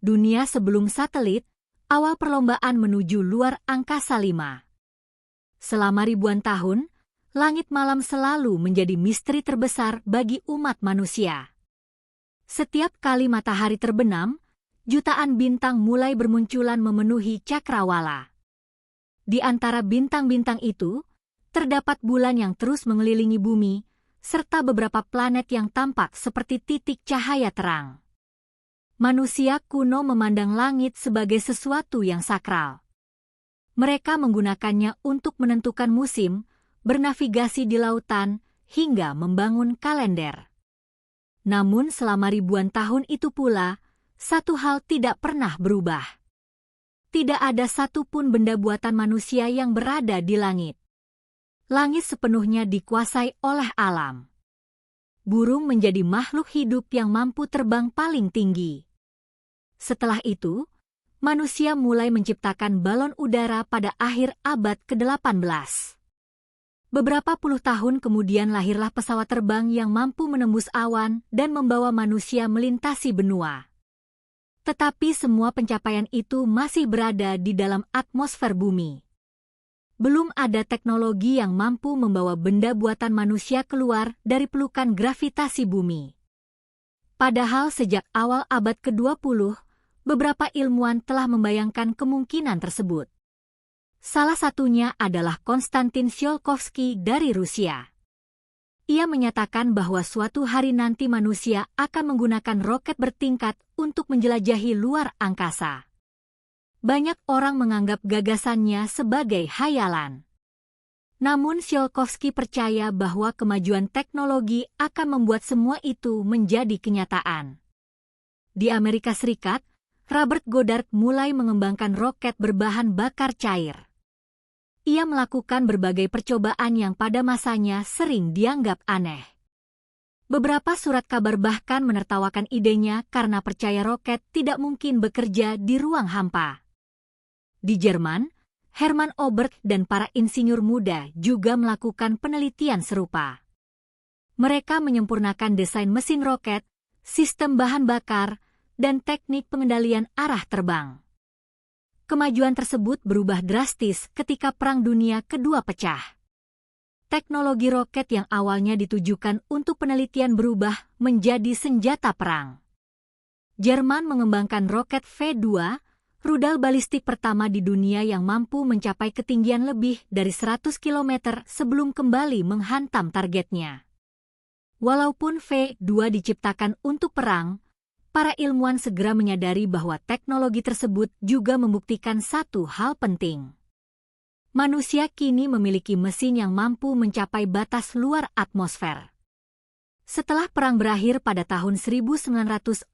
Dunia sebelum satelit, awal perlombaan menuju luar angkasa 5. Selama ribuan tahun, langit malam selalu menjadi misteri terbesar bagi umat manusia. Setiap kali matahari terbenam, jutaan bintang mulai bermunculan memenuhi cakrawala. Di antara bintang-bintang itu, terdapat bulan yang terus mengelilingi bumi, serta beberapa planet yang tampak seperti titik cahaya terang. Manusia kuno memandang langit sebagai sesuatu yang sakral. Mereka menggunakannya untuk menentukan musim, bernavigasi di lautan, hingga membangun kalender. Namun selama ribuan tahun itu pula, satu hal tidak pernah berubah. Tidak ada satupun benda buatan manusia yang berada di langit. Langit sepenuhnya dikuasai oleh alam. Burung menjadi makhluk hidup yang mampu terbang paling tinggi. Setelah itu, manusia mulai menciptakan balon udara pada akhir abad ke-18. Beberapa puluh tahun kemudian lahirlah pesawat terbang yang mampu menembus awan dan membawa manusia melintasi benua. Tetapi semua pencapaian itu masih berada di dalam atmosfer bumi. Belum ada teknologi yang mampu membawa benda buatan manusia keluar dari pelukan gravitasi bumi. Padahal sejak awal abad ke-20, beberapa ilmuwan telah membayangkan kemungkinan tersebut. Salah satunya adalah Konstantin Tsiolkovsky dari Rusia. Ia menyatakan bahwa suatu hari nanti manusia akan menggunakan roket bertingkat untuk menjelajahi luar angkasa. Banyak orang menganggap gagasannya sebagai hayalan. Namun Tsiolkovsky percaya bahwa kemajuan teknologi akan membuat semua itu menjadi kenyataan. Di Amerika Serikat, Robert Goddard mulai mengembangkan roket berbahan bakar cair. Ia melakukan berbagai percobaan yang pada masanya sering dianggap aneh. Beberapa surat kabar bahkan menertawakan idenya karena percaya roket tidak mungkin bekerja di ruang hampa. Di Jerman, Hermann Oberth dan para insinyur muda juga melakukan penelitian serupa. Mereka menyempurnakan desain mesin roket, sistem bahan bakar, dan teknik pengendalian arah terbang. Kemajuan tersebut berubah drastis ketika Perang Dunia Kedua pecah. Teknologi roket yang awalnya ditujukan untuk penelitian berubah menjadi senjata perang. Jerman mengembangkan roket V2, rudal balistik pertama di dunia yang mampu mencapai ketinggian lebih dari 100 km sebelum kembali menghantam targetnya. Walaupun V2 diciptakan untuk perang, para ilmuwan segera menyadari bahwa teknologi tersebut juga membuktikan satu hal penting. Manusia kini memiliki mesin yang mampu mencapai batas luar atmosfer. Setelah perang berakhir pada tahun 1945,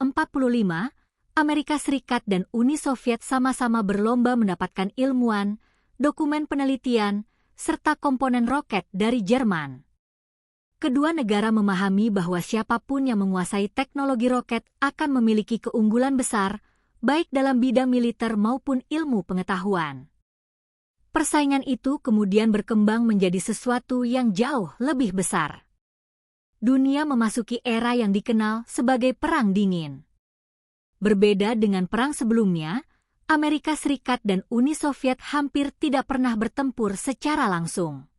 Amerika Serikat dan Uni Soviet sama-sama berlomba mendapatkan ilmuwan, dokumen penelitian, serta komponen roket dari Jerman. Kedua negara memahami bahwa siapapun yang menguasai teknologi roket akan memiliki keunggulan besar, baik dalam bidang militer maupun ilmu pengetahuan. Persaingan itu kemudian berkembang menjadi sesuatu yang jauh lebih besar. Dunia memasuki era yang dikenal sebagai Perang Dingin. Berbeda dengan perang sebelumnya, Amerika Serikat dan Uni Soviet hampir tidak pernah bertempur secara langsung.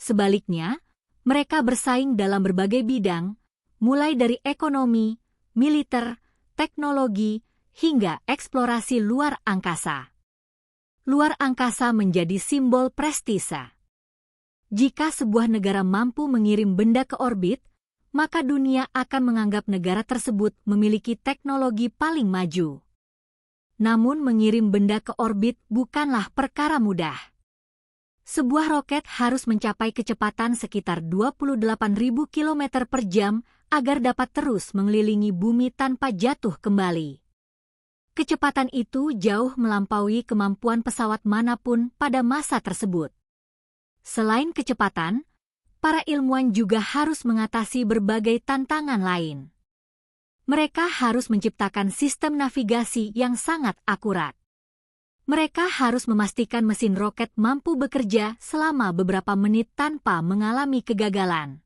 Sebaliknya, mereka bersaing dalam berbagai bidang, mulai dari ekonomi, militer, teknologi, hingga eksplorasi luar angkasa. Luar angkasa menjadi simbol prestise. Jika sebuah negara mampu mengirim benda ke orbit, maka dunia akan menganggap negara tersebut memiliki teknologi paling maju. Namun mengirim benda ke orbit bukanlah perkara mudah. Sebuah roket harus mencapai kecepatan sekitar 28.000 km per jam agar dapat terus mengelilingi bumi tanpa jatuh kembali. Kecepatan itu jauh melampaui kemampuan pesawat manapun pada masa tersebut. Selain kecepatan, para ilmuwan juga harus mengatasi berbagai tantangan lain. Mereka harus menciptakan sistem navigasi yang sangat akurat. Mereka harus memastikan mesin roket mampu bekerja selama beberapa menit tanpa mengalami kegagalan.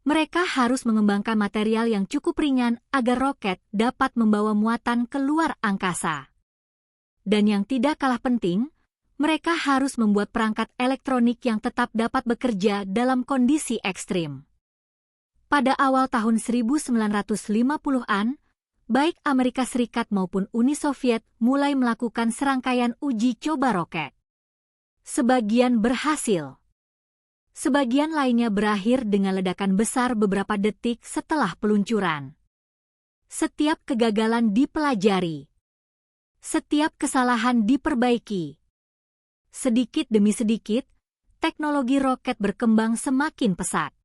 Mereka harus mengembangkan material yang cukup ringan agar roket dapat membawa muatan ke luar angkasa. Dan yang tidak kalah penting, mereka harus membuat perangkat elektronik yang tetap dapat bekerja dalam kondisi ekstrim. Pada awal tahun 1950-an, baik Amerika Serikat maupun Uni Soviet mulai melakukan serangkaian uji coba roket. Sebagian berhasil. Sebagian lainnya berakhir dengan ledakan besar beberapa detik setelah peluncuran. Setiap kegagalan dipelajari. Setiap kesalahan diperbaiki. Sedikit demi sedikit, teknologi roket berkembang semakin pesat.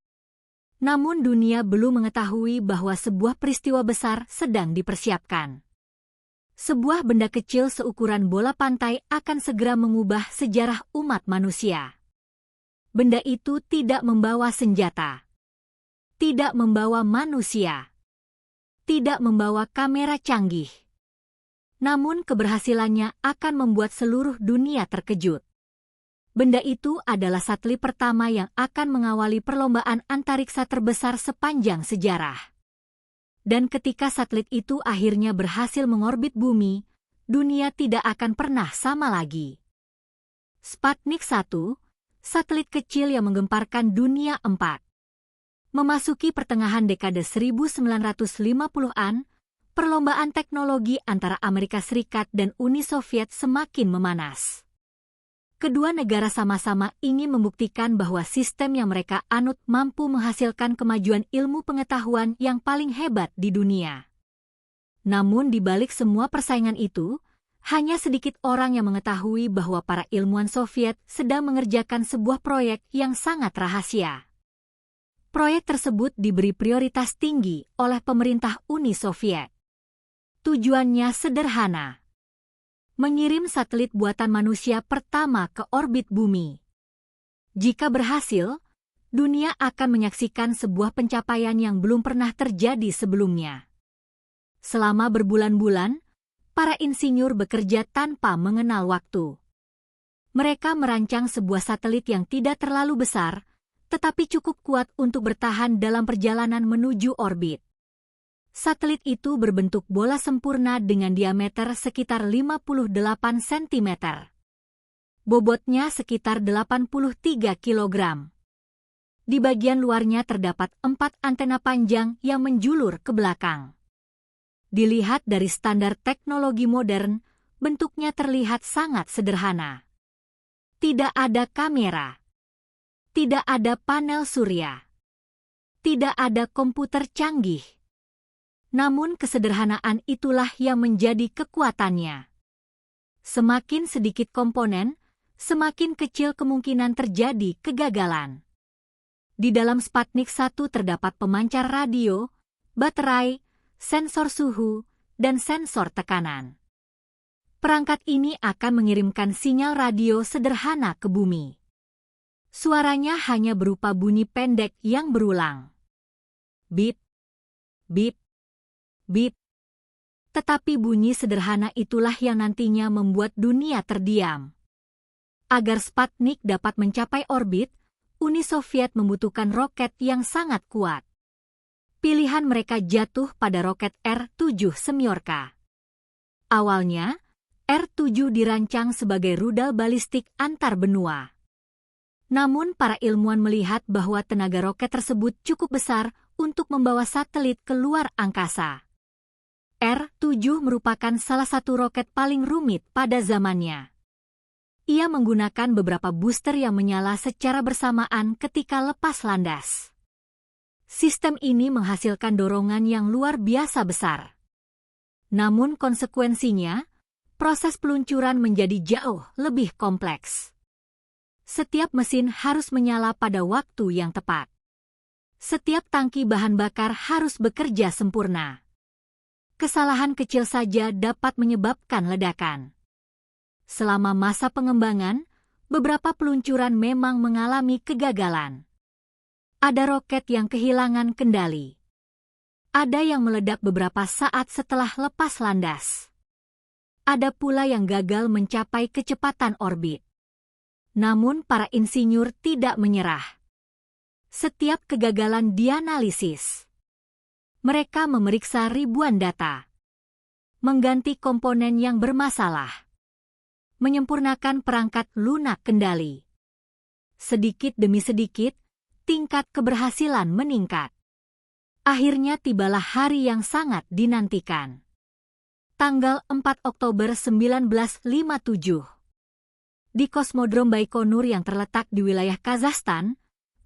Namun dunia belum mengetahui bahwa sebuah peristiwa besar sedang dipersiapkan. Sebuah benda kecil seukuran bola pantai akan segera mengubah sejarah umat manusia. Benda itu tidak membawa senjata, tidak membawa manusia, tidak membawa kamera canggih. Namun keberhasilannya akan membuat seluruh dunia terkejut. Benda itu adalah satelit pertama yang akan mengawali perlombaan antariksa terbesar sepanjang sejarah. Dan ketika satelit itu akhirnya berhasil mengorbit bumi, dunia tidak akan pernah sama lagi. Sputnik 1, satelit kecil yang menggemparkan dunia 4. Memasuki pertengahan dekade 1950-an, perlombaan teknologi antara Amerika Serikat dan Uni Soviet semakin memanas. Kedua negara sama-sama ingin membuktikan bahwa sistem yang mereka anut mampu menghasilkan kemajuan ilmu pengetahuan yang paling hebat di dunia. Namun di balik semua persaingan itu, hanya sedikit orang yang mengetahui bahwa para ilmuwan Soviet sedang mengerjakan sebuah proyek yang sangat rahasia. Proyek tersebut diberi prioritas tinggi oleh pemerintah Uni Soviet. Tujuannya sederhana: mengirim satelit buatan manusia pertama ke orbit bumi. Jika berhasil, dunia akan menyaksikan sebuah pencapaian yang belum pernah terjadi sebelumnya. Selama berbulan-bulan, para insinyur bekerja tanpa mengenal waktu. Mereka merancang sebuah satelit yang tidak terlalu besar, tetapi cukup kuat untuk bertahan dalam perjalanan menuju orbit. Satelit itu berbentuk bola sempurna dengan diameter sekitar 58 cm. Bobotnya sekitar 83 kg. Di bagian luarnya terdapat 4 antena panjang yang menjulur ke belakang. Dilihat dari standar teknologi modern, bentuknya terlihat sangat sederhana. Tidak ada kamera. Tidak ada panel surya. Tidak ada komputer canggih. Namun kesederhanaan itulah yang menjadi kekuatannya. Semakin sedikit komponen, semakin kecil kemungkinan terjadi kegagalan. Di dalam Sputnik 1 terdapat pemancar radio, baterai, sensor suhu, dan sensor tekanan. Perangkat ini akan mengirimkan sinyal radio sederhana ke bumi. Suaranya hanya berupa bunyi pendek yang berulang. Bip, bip, bip. Tetapi bunyi sederhana itulah yang nantinya membuat dunia terdiam. Agar Sputnik dapat mencapai orbit, Uni Soviet membutuhkan roket yang sangat kuat. Pilihan mereka jatuh pada roket R-7 Semyorka. Awalnya, R-7 dirancang sebagai rudal balistik antar benua. Namun para ilmuwan melihat bahwa tenaga roket tersebut cukup besar untuk membawa satelit ke luar angkasa. R-7 merupakan salah satu roket paling rumit pada zamannya. Ia menggunakan beberapa booster yang menyala secara bersamaan ketika lepas landas. Sistem ini menghasilkan dorongan yang luar biasa besar. Namun konsekuensinya, proses peluncuran menjadi jauh lebih kompleks. Setiap mesin harus menyala pada waktu yang tepat. Setiap tangki bahan bakar harus bekerja sempurna. Kesalahan kecil saja dapat menyebabkan ledakan. Selama masa pengembangan, beberapa peluncuran memang mengalami kegagalan. Ada roket yang kehilangan kendali. Ada yang meledak beberapa saat setelah lepas landas. Ada pula yang gagal mencapai kecepatan orbit. Namun para insinyur tidak menyerah. Setiap kegagalan dianalisis. Mereka memeriksa ribuan data, mengganti komponen yang bermasalah, menyempurnakan perangkat lunak kendali. Sedikit demi sedikit, tingkat keberhasilan meningkat. Akhirnya tibalah hari yang sangat dinantikan. Tanggal 4 Oktober 1957. Di Kosmodrom Baikonur yang terletak di wilayah Kazakhstan,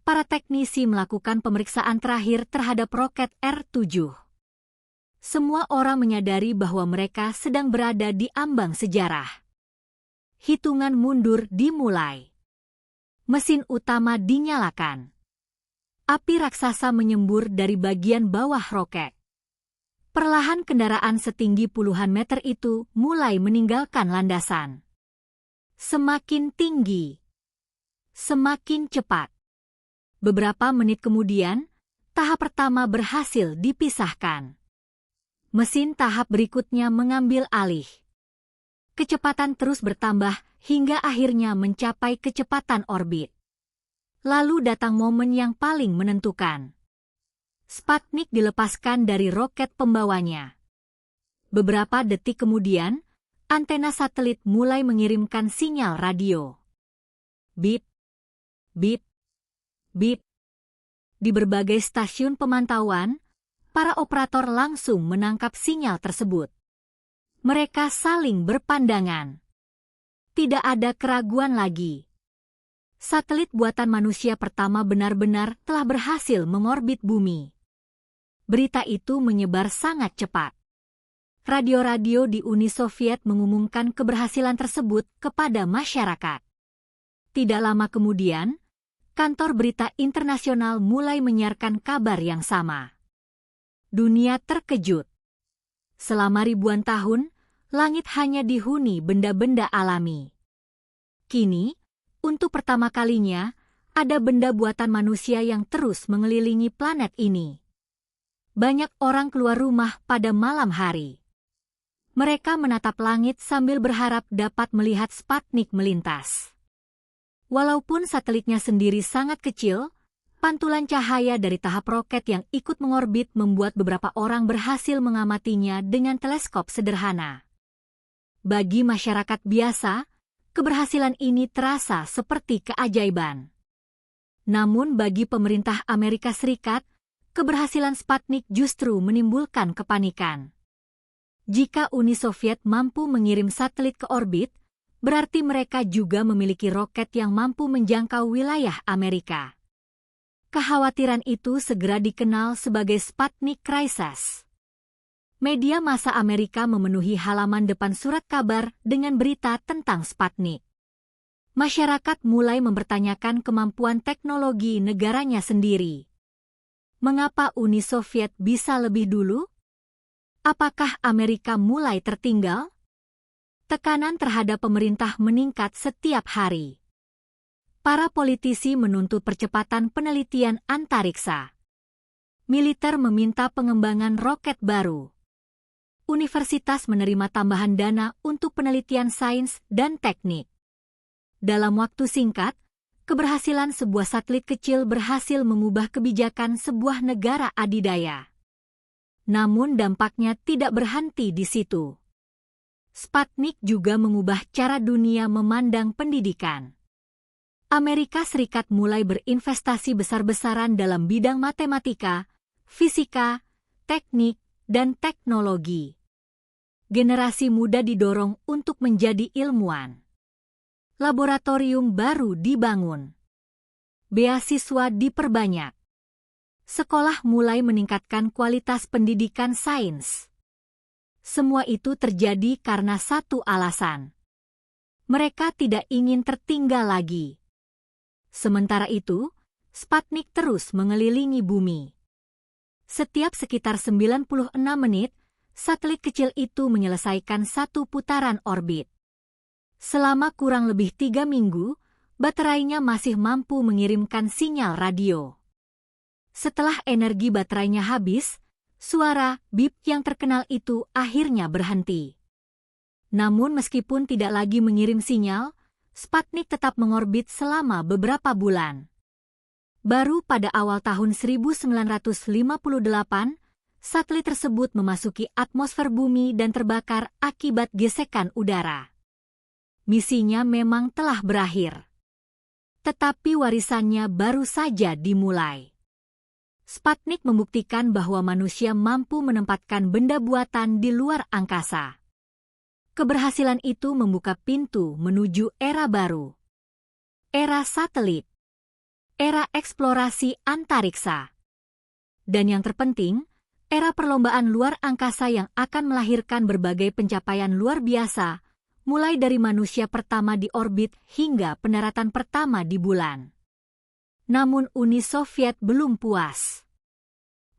para teknisi melakukan pemeriksaan terakhir terhadap roket R-7. Semua orang menyadari bahwa mereka sedang berada di ambang sejarah. Hitungan mundur dimulai. Mesin utama dinyalakan. Api raksasa menyembur dari bagian bawah roket. Perlahan kendaraan setinggi puluhan meter itu mulai meninggalkan landasan. Semakin tinggi, semakin cepat. Beberapa menit kemudian, tahap pertama berhasil dipisahkan. Mesin tahap berikutnya mengambil alih. Kecepatan terus bertambah hingga akhirnya mencapai kecepatan orbit. Lalu datang momen yang paling menentukan. Sputnik dilepaskan dari roket pembawanya. Beberapa detik kemudian, antena satelit mulai mengirimkan sinyal radio. Bip, bip, bip. Di berbagai stasiun pemantauan, para operator langsung menangkap sinyal tersebut. Mereka saling berpandangan. Tidak ada keraguan lagi. Satelit buatan manusia pertama benar-benar telah berhasil mengorbit bumi. Berita itu menyebar sangat cepat. Radio-radio di Uni Soviet mengumumkan keberhasilan tersebut kepada masyarakat. Tidak lama kemudian, kantor berita internasional mulai menyiarkan kabar yang sama. Dunia terkejut. Selama ribuan tahun, langit hanya dihuni benda-benda alami. Kini, untuk pertama kalinya, ada benda buatan manusia yang terus mengelilingi planet ini. Banyak orang keluar rumah pada malam hari. Mereka menatap langit sambil berharap dapat melihat Sputnik melintas. Walaupun satelitnya sendiri sangat kecil, pantulan cahaya dari tahap roket yang ikut mengorbit membuat beberapa orang berhasil mengamatinya dengan teleskop sederhana. Bagi masyarakat biasa, keberhasilan ini terasa seperti keajaiban. Namun bagi pemerintah Amerika Serikat, keberhasilan Sputnik justru menimbulkan kepanikan. Jika Uni Soviet mampu mengirim satelit ke orbit, berarti mereka juga memiliki roket yang mampu menjangkau wilayah Amerika. Kekhawatiran itu segera dikenal sebagai Sputnik Crisis. Media massa Amerika memenuhi halaman depan surat kabar dengan berita tentang Sputnik. Masyarakat mulai mempertanyakan kemampuan teknologi negaranya sendiri. Mengapa Uni Soviet bisa lebih dulu? Apakah Amerika mulai tertinggal? Tekanan terhadap pemerintah meningkat setiap hari. Para politisi menuntut percepatan penelitian antariksa. Militer meminta pengembangan roket baru. Universitas menerima tambahan dana untuk penelitian sains dan teknik. Dalam waktu singkat, keberhasilan sebuah satelit kecil berhasil mengubah kebijakan sebuah negara adidaya. Namun dampaknya tidak berhenti di situ. Sputnik juga mengubah cara dunia memandang pendidikan. Amerika Serikat mulai berinvestasi besar-besaran dalam bidang matematika, fisika, teknik, dan teknologi. Generasi muda didorong untuk menjadi ilmuwan. Laboratorium baru dibangun. Beasiswa diperbanyak. Sekolah mulai meningkatkan kualitas pendidikan sains. Semua itu terjadi karena satu alasan. Mereka tidak ingin tertinggal lagi. Sementara itu, Sputnik terus mengelilingi bumi. Setiap sekitar 96 menit, satelit kecil itu menyelesaikan satu putaran orbit. Selama kurang lebih 3 minggu, baterainya masih mampu mengirimkan sinyal radio. Setelah energi baterainya habis, suara bip yang terkenal itu akhirnya berhenti. Namun meskipun tidak lagi mengirim sinyal, Sputnik tetap mengorbit selama beberapa bulan. Baru pada awal tahun 1958, satelit tersebut memasuki atmosfer bumi dan terbakar akibat gesekan udara. Misinya memang telah berakhir. Tetapi warisannya baru saja dimulai. Sputnik membuktikan bahwa manusia mampu menempatkan benda buatan di luar angkasa. Keberhasilan itu membuka pintu menuju era baru. Era satelit. Era eksplorasi antariksa. Dan yang terpenting, era perlombaan luar angkasa yang akan melahirkan berbagai pencapaian luar biasa, mulai dari manusia pertama di orbit hingga pendaratan pertama di bulan. Namun Uni Soviet belum puas.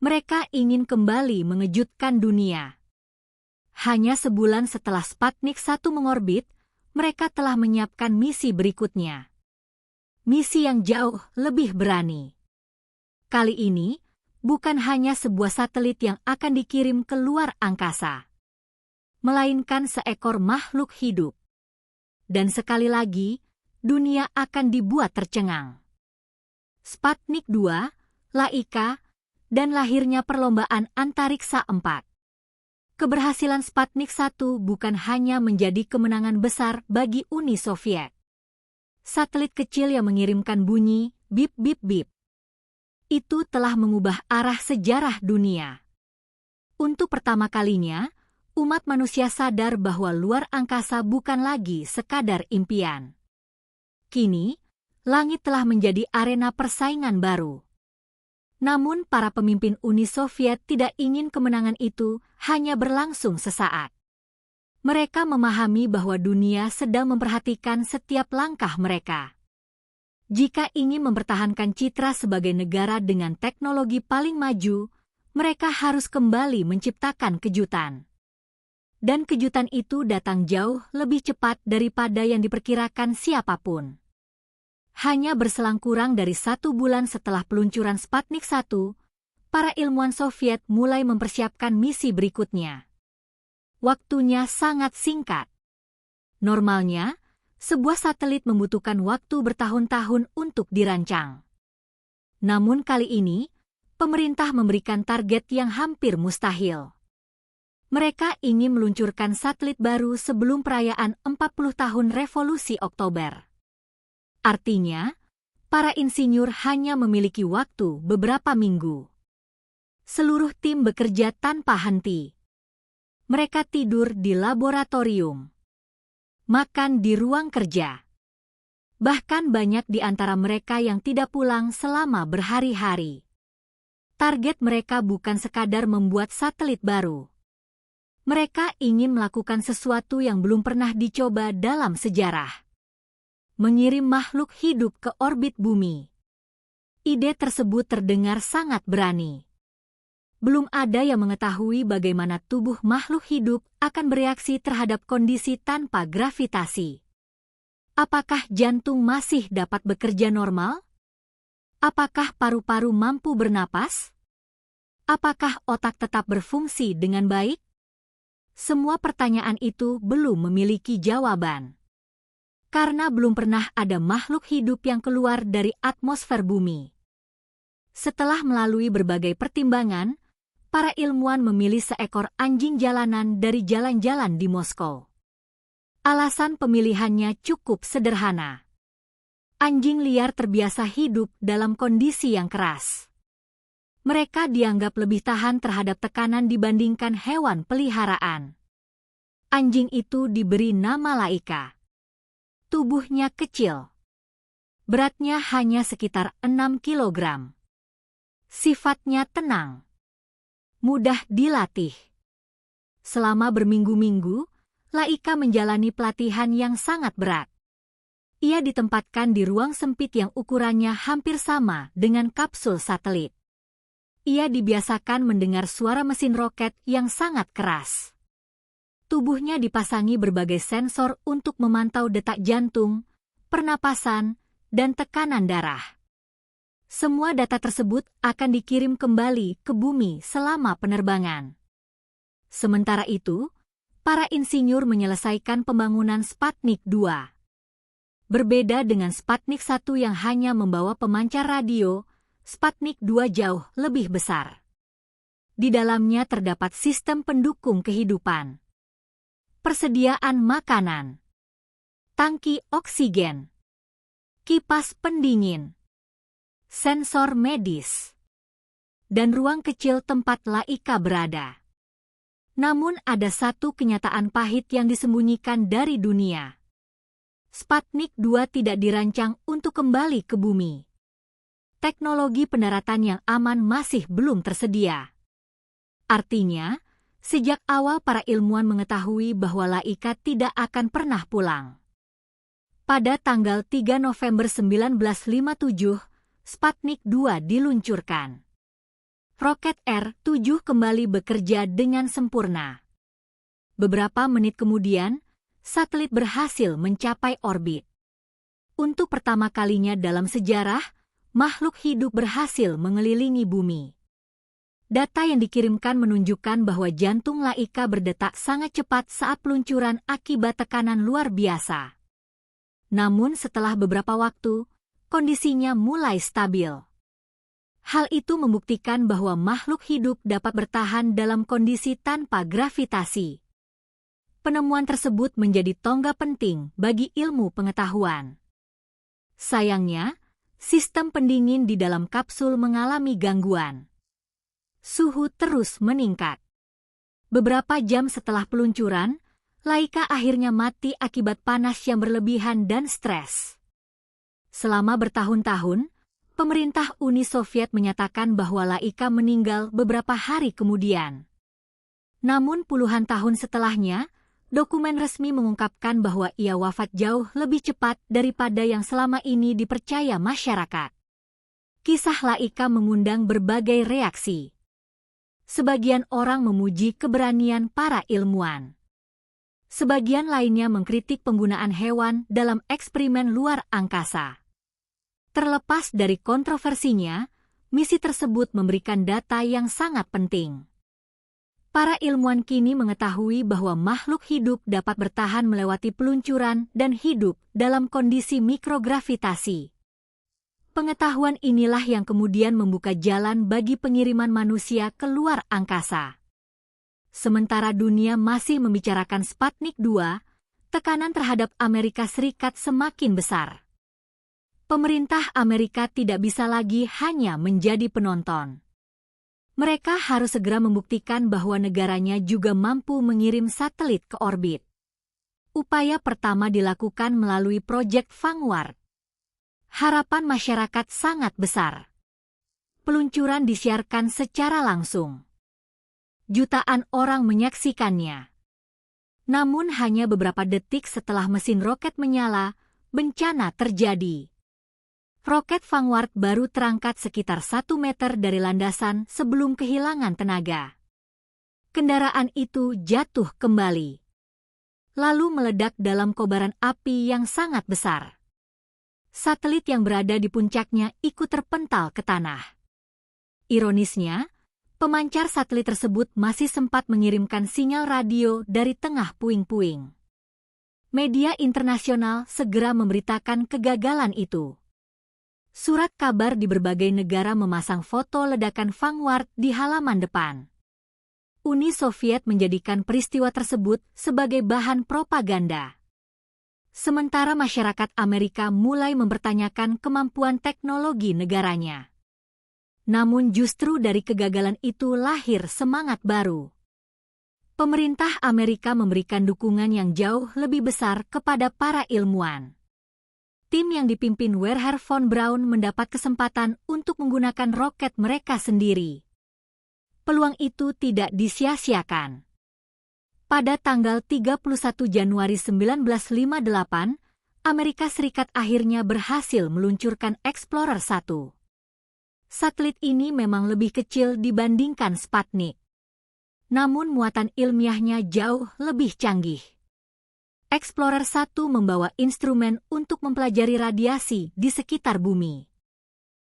Mereka ingin kembali mengejutkan dunia. Hanya sebulan setelah Sputnik 1 mengorbit, mereka telah menyiapkan misi berikutnya. Misi yang jauh lebih berani. Kali ini, bukan hanya sebuah satelit yang akan dikirim ke luar angkasa, melainkan seekor makhluk hidup. Dan sekali lagi, dunia akan dibuat tercengang. Sputnik 2, Laika, dan lahirnya perlombaan antariksa 4. Keberhasilan Sputnik 1 bukan hanya menjadi kemenangan besar bagi Uni Soviet. Satelit kecil yang mengirimkan bunyi bip bip bip itu telah mengubah arah sejarah dunia. Untuk pertama kalinya, umat manusia sadar bahwa luar angkasa bukan lagi sekadar impian. Kini, langit telah menjadi arena persaingan baru. Namun para pemimpin Uni Soviet tidak ingin kemenangan itu hanya berlangsung sesaat. Mereka memahami bahwa dunia sedang memperhatikan setiap langkah mereka. Jika ingin mempertahankan citra sebagai negara dengan teknologi paling maju, mereka harus kembali menciptakan kejutan. Dan kejutan itu datang jauh lebih cepat daripada yang diperkirakan siapapun. Hanya berselang kurang dari 1 bulan setelah peluncuran Sputnik 1, para ilmuwan Soviet mulai mempersiapkan misi berikutnya. Waktunya sangat singkat. Normalnya, sebuah satelit membutuhkan waktu bertahun-tahun untuk dirancang. Namun kali ini, pemerintah memberikan target yang hampir mustahil. Mereka ingin meluncurkan satelit baru sebelum perayaan 40 tahun Revolusi Oktober. Artinya, para insinyur hanya memiliki waktu beberapa minggu. Seluruh tim bekerja tanpa henti. Mereka tidur di laboratorium, makan di ruang kerja. Bahkan banyak di antara mereka yang tidak pulang selama berhari-hari. Target mereka bukan sekadar membuat satelit baru. Mereka ingin melakukan sesuatu yang belum pernah dicoba dalam sejarah. Mengirim makhluk hidup ke orbit bumi. Ide tersebut terdengar sangat berani. Belum ada yang mengetahui bagaimana tubuh makhluk hidup akan bereaksi terhadap kondisi tanpa gravitasi. Apakah jantung masih dapat bekerja normal? Apakah paru-paru mampu bernapas? Apakah otak tetap berfungsi dengan baik? Semua pertanyaan itu belum memiliki jawaban. Karena belum pernah ada makhluk hidup yang keluar dari atmosfer bumi. Setelah melalui berbagai pertimbangan, para ilmuwan memilih seekor anjing jalanan dari jalan-jalan di Moskow. Alasan pemilihannya cukup sederhana. Anjing liar terbiasa hidup dalam kondisi yang keras. Mereka dianggap lebih tahan terhadap tekanan dibandingkan hewan peliharaan. Anjing itu diberi nama Laika. Tubuhnya kecil. Beratnya hanya sekitar 6 kilogram. Sifatnya tenang. Mudah dilatih. Selama berminggu-minggu, Laika menjalani pelatihan yang sangat berat. Ia ditempatkan di ruang sempit yang ukurannya hampir sama dengan kapsul satelit. Ia dibiasakan mendengar suara mesin roket yang sangat keras. Tubuhnya dipasangi berbagai sensor untuk memantau detak jantung, pernapasan, dan tekanan darah. Semua data tersebut akan dikirim kembali ke bumi selama penerbangan. Sementara itu, para insinyur menyelesaikan pembangunan Sputnik 2. Berbeda dengan Sputnik 1 yang hanya membawa pemancar radio, Sputnik 2 jauh lebih besar. Di dalamnya terdapat sistem pendukung kehidupan, persediaan makanan, tangki oksigen, kipas pendingin, sensor medis, dan ruang kecil tempat Laika berada. Namun ada satu kenyataan pahit yang disembunyikan dari dunia. Sputnik 2 tidak dirancang untuk kembali ke bumi. Teknologi pendaratan yang aman masih belum tersedia. Artinya, sejak awal para ilmuwan mengetahui bahwa Laika tidak akan pernah pulang. Pada tanggal 3 November 1957, Sputnik 2 diluncurkan. Roket R-7 kembali bekerja dengan sempurna. Beberapa menit kemudian, satelit berhasil mencapai orbit. Untuk pertama kalinya dalam sejarah, makhluk hidup berhasil mengelilingi bumi. Data yang dikirimkan menunjukkan bahwa jantung Laika berdetak sangat cepat saat peluncuran akibat tekanan luar biasa. Namun setelah beberapa waktu, kondisinya mulai stabil. Hal itu membuktikan bahwa makhluk hidup dapat bertahan dalam kondisi tanpa gravitasi. Penemuan tersebut menjadi tonggak penting bagi ilmu pengetahuan. Sayangnya, sistem pendingin di dalam kapsul mengalami gangguan. Suhu terus meningkat. Beberapa jam setelah peluncuran, Laika akhirnya mati akibat panas yang berlebihan dan stres. Selama bertahun-tahun, pemerintah Uni Soviet menyatakan bahwa Laika meninggal beberapa hari kemudian. Namun puluhan tahun setelahnya, dokumen resmi mengungkapkan bahwa ia wafat jauh lebih cepat daripada yang selama ini dipercaya masyarakat. Kisah Laika mengundang berbagai reaksi. Sebagian orang memuji keberanian para ilmuwan. Sebagian lainnya mengkritik penggunaan hewan dalam eksperimen luar angkasa. Terlepas dari kontroversinya, misi tersebut memberikan data yang sangat penting. Para ilmuwan kini mengetahui bahwa makhluk hidup dapat bertahan melewati peluncuran dan hidup dalam kondisi mikrogravitasi. Pengetahuan inilah yang kemudian membuka jalan bagi pengiriman manusia ke luar angkasa. Sementara dunia masih membicarakan Sputnik 2, tekanan terhadap Amerika Serikat semakin besar. Pemerintah Amerika tidak bisa lagi hanya menjadi penonton. Mereka harus segera membuktikan bahwa negaranya juga mampu mengirim satelit ke orbit. Upaya pertama dilakukan melalui proyek Vanguard. Harapan masyarakat sangat besar. Peluncuran disiarkan secara langsung. Jutaan orang menyaksikannya. Namun hanya beberapa detik setelah mesin roket menyala, bencana terjadi. Roket Vanguard baru terangkat sekitar 1 meter dari landasan sebelum kehilangan tenaga. Kendaraan itu jatuh kembali, lalu meledak dalam kobaran api yang sangat besar. Satelit yang berada di puncaknya ikut terpental ke tanah. Ironisnya, pemancar satelit tersebut masih sempat mengirimkan sinyal radio dari tengah puing-puing. Media internasional segera memberitakan kegagalan itu. Surat kabar di berbagai negara memasang foto ledakan Vanguard di halaman depan. Uni Soviet menjadikan peristiwa tersebut sebagai bahan propaganda. Sementara masyarakat Amerika mulai mempertanyakan kemampuan teknologi negaranya. Namun justru dari kegagalan itu lahir semangat baru. Pemerintah Amerika memberikan dukungan yang jauh lebih besar kepada para ilmuwan. Tim yang dipimpin Wernher von Braun mendapat kesempatan untuk menggunakan roket mereka sendiri. Peluang itu tidak disia-siakan. Pada tanggal 31 Januari 1958, Amerika Serikat akhirnya berhasil meluncurkan Explorer 1. Satelit ini memang lebih kecil dibandingkan Sputnik. Namun muatan ilmiahnya jauh lebih canggih. Explorer 1 membawa instrumen untuk mempelajari radiasi di sekitar bumi.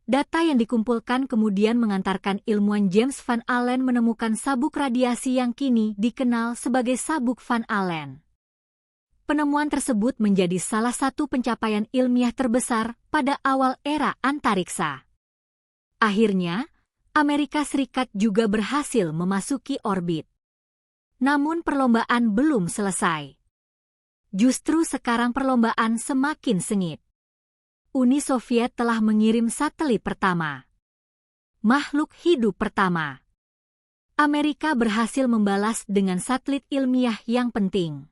Data yang dikumpulkan kemudian mengantarkan ilmuwan James Van Allen menemukan sabuk radiasi yang kini dikenal sebagai sabuk Van Allen. Penemuan tersebut menjadi salah satu pencapaian ilmiah terbesar pada awal era antariksa. Akhirnya, Amerika Serikat juga berhasil memasuki orbit. Namun perlombaan belum selesai. Justru sekarang perlombaan semakin sengit. Uni Soviet telah mengirim satelit pertama. Makhluk hidup pertama. Amerika berhasil membalas dengan satelit ilmiah yang penting.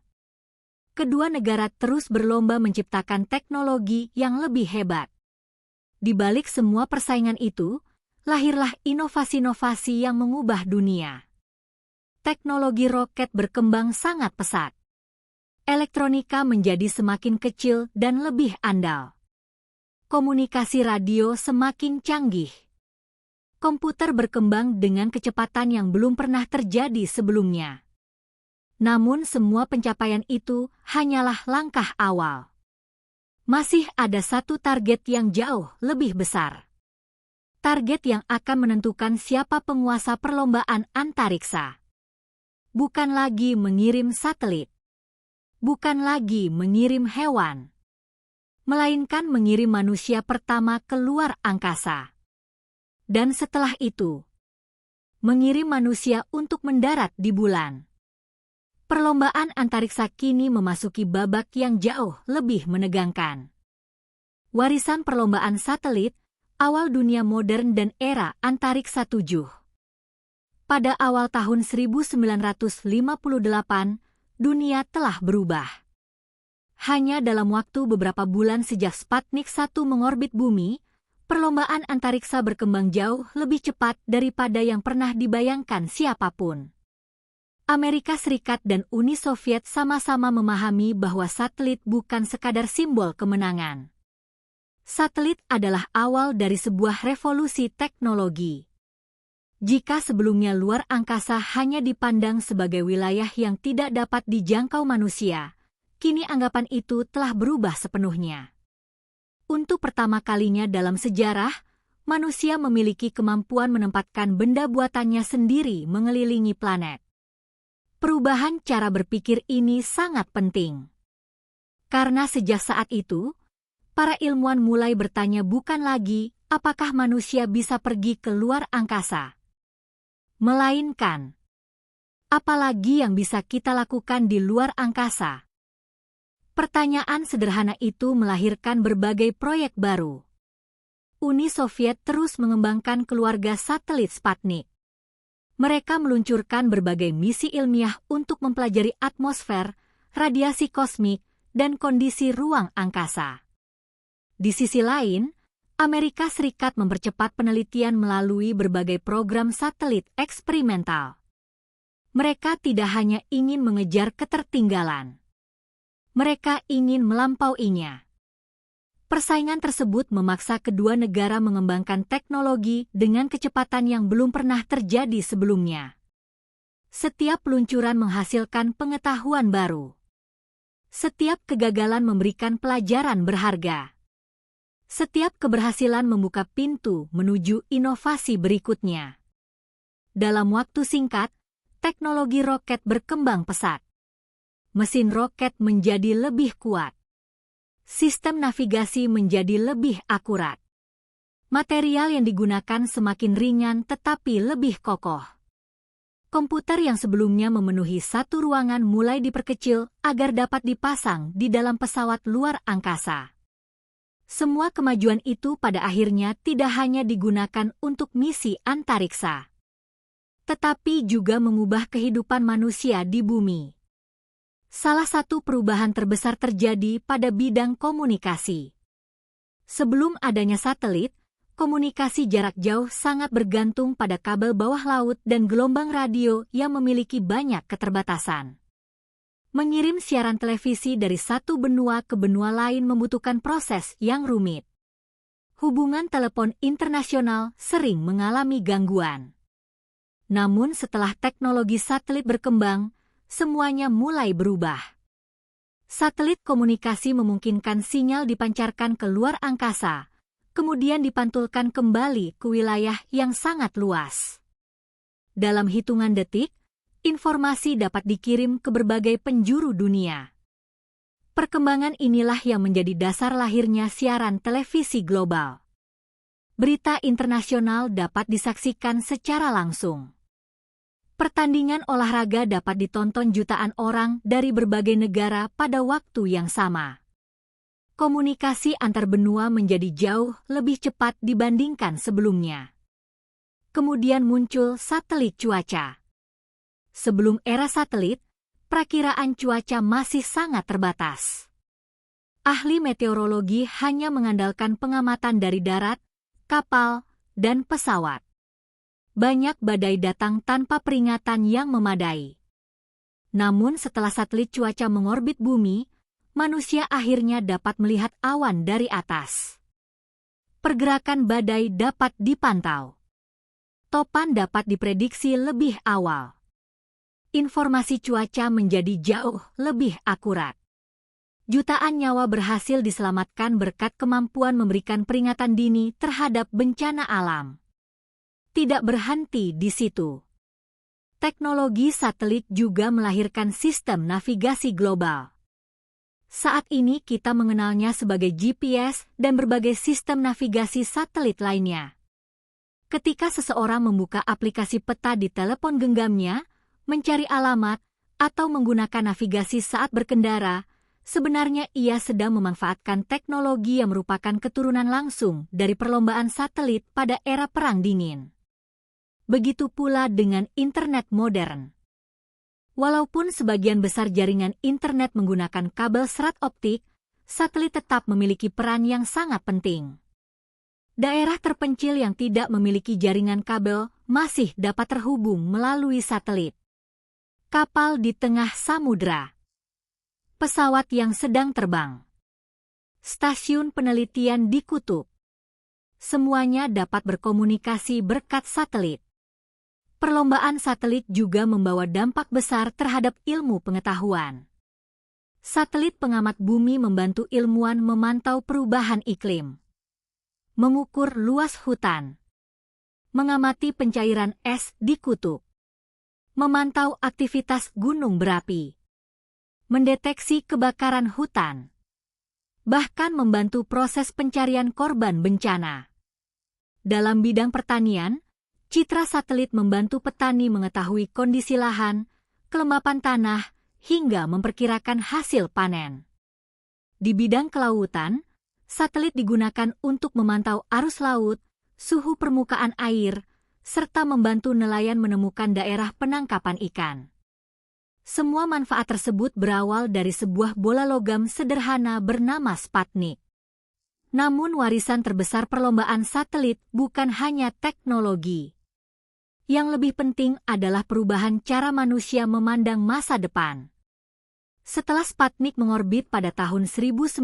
Kedua negara terus berlomba menciptakan teknologi yang lebih hebat. Di balik semua persaingan itu, lahirlah inovasi-inovasi yang mengubah dunia. Teknologi roket berkembang sangat pesat. Elektronika menjadi semakin kecil dan lebih andal. Komunikasi radio semakin canggih. Komputer berkembang dengan kecepatan yang belum pernah terjadi sebelumnya. Namun semua pencapaian itu hanyalah langkah awal. Masih ada satu target yang jauh lebih besar. Target yang akan menentukan siapa penguasa perlombaan antariksa. Bukan lagi mengirim satelit. Bukan lagi mengirim hewan. Melainkan mengirim manusia pertama ke luar angkasa. Dan setelah itu, mengirim manusia untuk mendarat di bulan. Perlombaan antariksa kini memasuki babak yang jauh lebih menegangkan. Warisan perlombaan satelit, awal dunia modern dan era antariksa 7. Pada awal tahun 1958, dunia telah berubah. Hanya dalam waktu beberapa bulan sejak Sputnik 1 mengorbit bumi, perlombaan antariksa berkembang jauh lebih cepat daripada yang pernah dibayangkan siapapun. Amerika Serikat dan Uni Soviet sama-sama memahami bahwa satelit bukan sekadar simbol kemenangan. Satelit adalah awal dari sebuah revolusi teknologi. Jika sebelumnya luar angkasa hanya dipandang sebagai wilayah yang tidak dapat dijangkau manusia, kini anggapan itu telah berubah sepenuhnya. Untuk pertama kalinya dalam sejarah, manusia memiliki kemampuan menempatkan benda buatannya sendiri mengelilingi planet. Perubahan cara berpikir ini sangat penting. Karena sejak saat itu, para ilmuwan mulai bertanya bukan lagi apakah manusia bisa pergi ke luar angkasa. Melainkan, apalagi yang bisa kita lakukan di luar angkasa? Pertanyaan sederhana itu melahirkan berbagai proyek baru. Uni Soviet terus mengembangkan keluarga satelit Sputnik. Mereka meluncurkan berbagai misi ilmiah untuk mempelajari atmosfer, radiasi kosmik, dan kondisi ruang angkasa. Di sisi lain, Amerika Serikat mempercepat penelitian melalui berbagai program satelit eksperimental. Mereka tidak hanya ingin mengejar ketertinggalan. Mereka ingin melampauinya. Persaingan tersebut memaksa kedua negara mengembangkan teknologi dengan kecepatan yang belum pernah terjadi sebelumnya. Setiap peluncuran menghasilkan pengetahuan baru. Setiap kegagalan memberikan pelajaran berharga. Setiap keberhasilan membuka pintu menuju inovasi berikutnya. Dalam waktu singkat, teknologi roket berkembang pesat. Mesin roket menjadi lebih kuat. Sistem navigasi menjadi lebih akurat. Material yang digunakan semakin ringan tetapi lebih kokoh. Komputer yang sebelumnya memenuhi satu ruangan mulai diperkecil agar dapat dipasang di dalam pesawat luar angkasa. Semua kemajuan itu pada akhirnya tidak hanya digunakan untuk misi antariksa, tetapi juga mengubah kehidupan manusia di bumi. Salah satu perubahan terbesar terjadi pada bidang komunikasi. Sebelum adanya satelit, komunikasi jarak jauh sangat bergantung pada kabel bawah laut dan gelombang radio yang memiliki banyak keterbatasan. Mengirim siaran televisi dari satu benua ke benua lain membutuhkan proses yang rumit. Hubungan telepon internasional sering mengalami gangguan. Namun setelah teknologi satelit berkembang, semuanya mulai berubah. Satelit komunikasi memungkinkan sinyal dipancarkan ke luar angkasa, kemudian dipantulkan kembali ke wilayah yang sangat luas. Dalam hitungan detik, informasi dapat dikirim ke berbagai penjuru dunia. Perkembangan inilah yang menjadi dasar lahirnya siaran televisi global. Berita internasional dapat disaksikan secara langsung. Pertandingan olahraga dapat ditonton jutaan orang dari berbagai negara pada waktu yang sama. Komunikasi antar benua menjadi jauh lebih cepat dibandingkan sebelumnya. Kemudian muncul satelit cuaca. Sebelum era satelit, perakiraan cuaca masih sangat terbatas. Ahli meteorologi hanya mengandalkan pengamatan dari darat, kapal, dan pesawat. Banyak badai datang tanpa peringatan yang memadai. Namun setelah satelit cuaca mengorbit bumi, manusia akhirnya dapat melihat awan dari atas. Pergerakan badai dapat dipantau. Topan dapat diprediksi lebih awal. Informasi cuaca menjadi jauh lebih akurat. Jutaan nyawa berhasil diselamatkan berkat kemampuan memberikan peringatan dini terhadap bencana alam. Tidak berhenti di situ. Teknologi satelit juga melahirkan sistem navigasi global. Saat ini kita mengenalnya sebagai GPS dan berbagai sistem navigasi satelit lainnya. Ketika seseorang membuka aplikasi peta di telepon genggamnya, mencari alamat, atau menggunakan navigasi saat berkendara, sebenarnya ia sedang memanfaatkan teknologi yang merupakan keturunan langsung dari perlombaan satelit pada era Perang Dingin. Begitu pula dengan internet modern. Walaupun sebagian besar jaringan internet menggunakan kabel serat optik, satelit tetap memiliki peran yang sangat penting. Daerah terpencil yang tidak memiliki jaringan kabel masih dapat terhubung melalui satelit. Kapal di tengah samudra. Pesawat yang sedang terbang. Stasiun penelitian di kutub. Semuanya dapat berkomunikasi berkat satelit. Perlombaan satelit juga membawa dampak besar terhadap ilmu pengetahuan. Satelit pengamat bumi membantu ilmuwan memantau perubahan iklim, mengukur luas hutan, mengamati pencairan es di kutub, memantau aktivitas gunung berapi, mendeteksi kebakaran hutan, bahkan membantu proses pencarian korban bencana. Dalam bidang pertanian, citra satelit membantu petani mengetahui kondisi lahan, kelembapan tanah, hingga memperkirakan hasil panen. Di bidang kelautan, satelit digunakan untuk memantau arus laut, suhu permukaan air, serta membantu nelayan menemukan daerah penangkapan ikan. Semua manfaat tersebut berawal dari sebuah bola logam sederhana bernama Sputnik. Namun warisan terbesar perlombaan satelit bukan hanya teknologi. Yang lebih penting adalah perubahan cara manusia memandang masa depan. Setelah Sputnik mengorbit pada tahun 1957,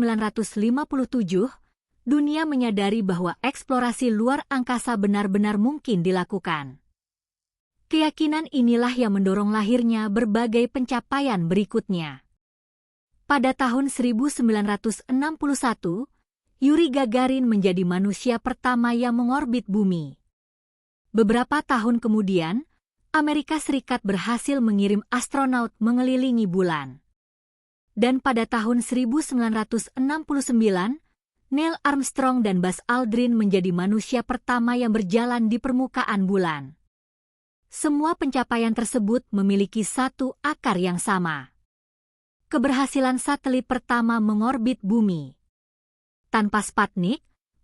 dunia menyadari bahwa eksplorasi luar angkasa benar-benar mungkin dilakukan. Keyakinan inilah yang mendorong lahirnya berbagai pencapaian berikutnya. Pada tahun 1961, Yuri Gagarin menjadi manusia pertama yang mengorbit bumi. Beberapa tahun kemudian, Amerika Serikat berhasil mengirim astronaut mengelilingi bulan. Dan pada tahun 1969, Neil Armstrong dan Buzz Aldrin menjadi manusia pertama yang berjalan di permukaan bulan. Semua pencapaian tersebut memiliki satu akar yang sama. Keberhasilan satelit pertama mengorbit bumi. Tanpa Sputnik,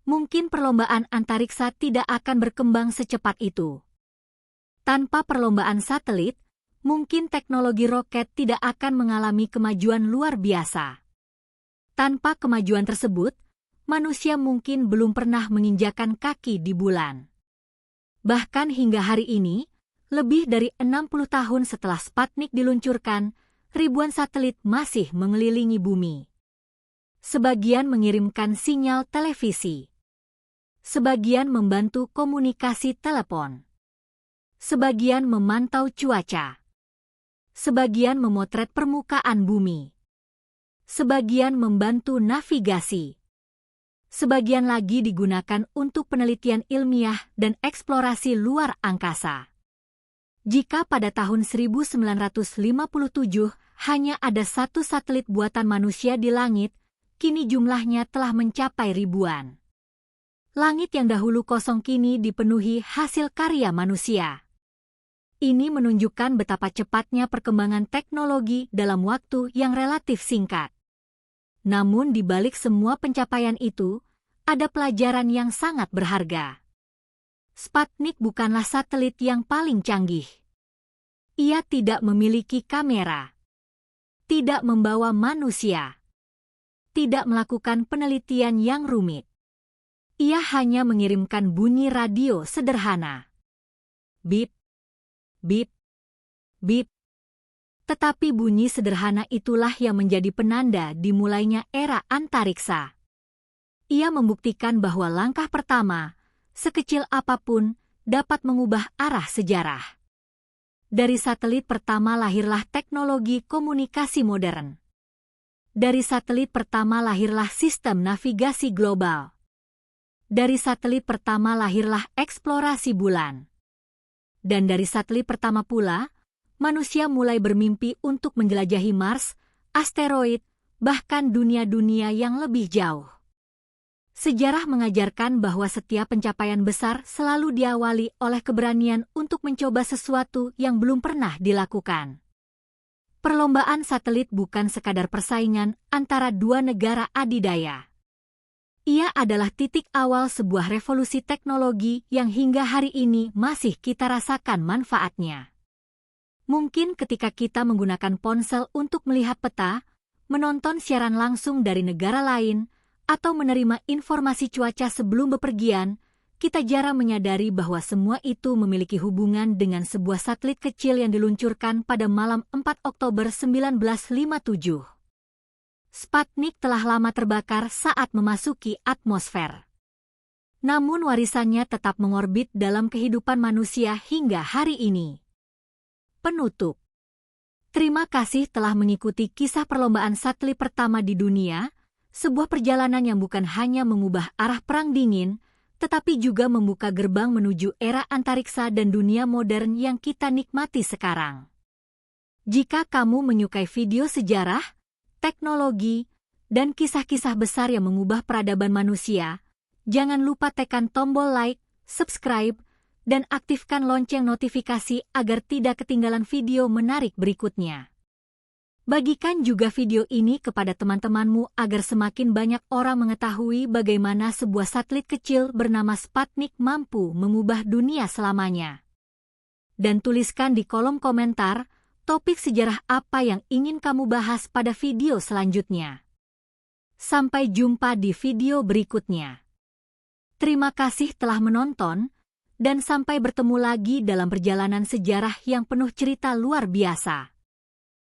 mungkin perlombaan antariksa tidak akan berkembang secepat itu. Tanpa perlombaan satelit, mungkin teknologi roket tidak akan mengalami kemajuan luar biasa. Tanpa kemajuan tersebut, manusia mungkin belum pernah menginjakan kaki di bulan. Bahkan hingga hari ini, lebih dari 60 tahun setelah Sputnik diluncurkan, ribuan satelit masih mengelilingi bumi. Sebagian mengirimkan sinyal televisi. Sebagian membantu komunikasi telepon. Sebagian memantau cuaca. Sebagian memotret permukaan bumi. Sebagian membantu navigasi. Sebagian lagi digunakan untuk penelitian ilmiah dan eksplorasi luar angkasa. Jika pada tahun 1957 hanya ada satu satelit buatan manusia di langit, kini jumlahnya telah mencapai ribuan. Langit yang dahulu kosong kini dipenuhi hasil karya manusia. Ini menunjukkan betapa cepatnya perkembangan teknologi dalam waktu yang relatif singkat. Namun di balik semua pencapaian itu, ada pelajaran yang sangat berharga. Sputnik bukanlah satelit yang paling canggih. Ia tidak memiliki kamera, tidak membawa manusia, tidak melakukan penelitian yang rumit. Ia hanya mengirimkan bunyi radio sederhana. Bip, bip, bip. Tetapi bunyi sederhana itulah yang menjadi penanda dimulainya era antariksa. Ia membuktikan bahwa langkah pertama, sekecil apapun, dapat mengubah arah sejarah. Dari satelit pertama lahirlah teknologi komunikasi modern. Dari satelit pertama lahirlah sistem navigasi global. Dari satelit pertama lahirlah eksplorasi bulan. Dan dari satelit pertama pula, manusia mulai bermimpi untuk menjelajahi Mars, asteroid, bahkan dunia-dunia yang lebih jauh. Sejarah mengajarkan bahwa setiap pencapaian besar selalu diawali oleh keberanian untuk mencoba sesuatu yang belum pernah dilakukan. Perlombaan satelit bukan sekadar persaingan antara dua negara adidaya. Ia adalah titik awal sebuah revolusi teknologi yang hingga hari ini masih kita rasakan manfaatnya. Mungkin ketika kita menggunakan ponsel untuk melihat peta, menonton siaran langsung dari negara lain, atau menerima informasi cuaca sebelum bepergian, kita jarang menyadari bahwa semua itu memiliki hubungan dengan sebuah satelit kecil yang diluncurkan pada malam 4 Oktober 1957. Sputnik telah lama terbakar saat memasuki atmosfer. Namun warisannya tetap mengorbit dalam kehidupan manusia hingga hari ini. Penutup. Terima kasih telah mengikuti kisah perlombaan satelit pertama di dunia, sebuah perjalanan yang bukan hanya mengubah arah perang dingin, tetapi juga membuka gerbang menuju era antariksa dan dunia modern yang kita nikmati sekarang. Jika kamu menyukai video sejarah, teknologi, dan kisah-kisah besar yang mengubah peradaban manusia, jangan lupa tekan tombol like, subscribe, dan aktifkan lonceng notifikasi agar tidak ketinggalan video menarik berikutnya. Bagikan juga video ini kepada teman-temanmu agar semakin banyak orang mengetahui bagaimana sebuah satelit kecil bernama Sputnik mampu mengubah dunia selamanya. Dan tuliskan di kolom komentar topik sejarah apa yang ingin kamu bahas pada video selanjutnya. Sampai jumpa di video berikutnya. Terima kasih telah menonton, dan sampai bertemu lagi dalam perjalanan sejarah yang penuh cerita luar biasa.